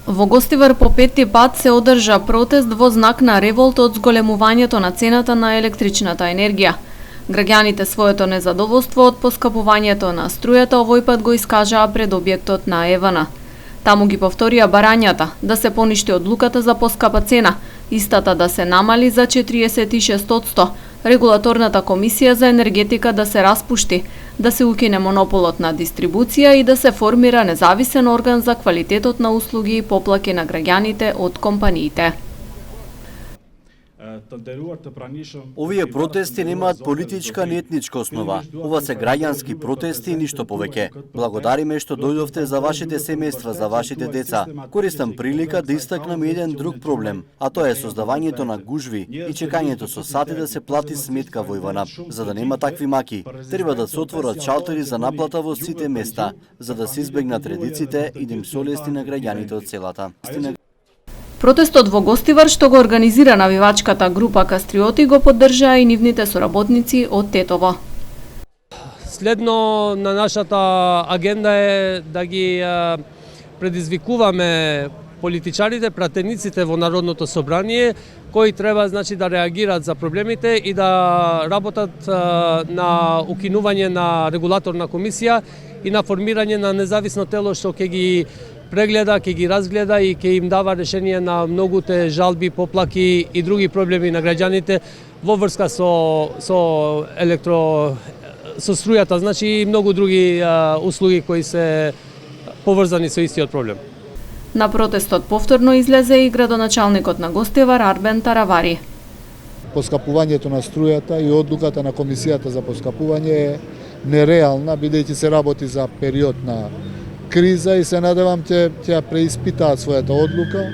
Во Гостивар по петти пат се одржа протест во знак на револт од зголемувањето на цената на електричната енергија. Граѓаните своето незадоволство од поскапувањето на струјата овој пат го искажаа пред објектот на ЕВН. Таму ги повторија барањата да се поништи одлуката за поскапа цена, истата да се намали за 46%, регулаторната комисија за енергетика да се распушти, да се укине монополот на дистрибуција и да се формира независен орган за квалитетот на услуги и поплаки на граѓаните од компаниите. Овие протести немаат политичка ни етничка основа. Ова се граѓански протести и ништо повеќе. Благодариме што дојдовте за вашите семејства, за вашите деца. Користам прилика да истакнам еден друг проблем, а тоа е создавањето на гужви и чекањето со сати да се плати сметка во ИВН. За да нема такви маки, треба да се отворат шалтери за наплата во сите места, за да се избегнат редиците и да им се олесни на граѓаните од селата. Протестот во Гостивар што го организира навивачката група Кастриоти го поддржаа и нивните соработници од Тетово. Следно на нашата агенда е да ги предизвикуваме политичарите, пратениците во Народното собрание, кои треба да реагираат за проблемите и да работат на укинување на регулаторна комисија и на формирање на независно тело што ќе ги прегледа, ќе ги разгледа и ќе им дава решение на многуте жалби, поплаки и други проблеми на граѓаните во врска со струјата, и многу други услуги кои се поврзани со истиот проблем. На протестот повторно излезе и градоначалникот на Гостивар Арбен Таравари. Поскапувањето на струјата и одлуката на комисијата за поскапување е нереална, бидејќи се работи за период на криза и се надевам ќе ја преиспитаат својата одлука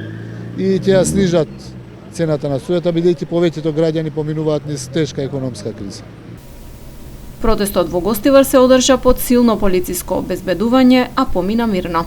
и ќе ја снижат цената на струјата, бидејќи повеќето граѓани поминуваат низ тешка економска криза. Протестот во Гостивар се одржа под силно полициско обезбедување, а помина мирно.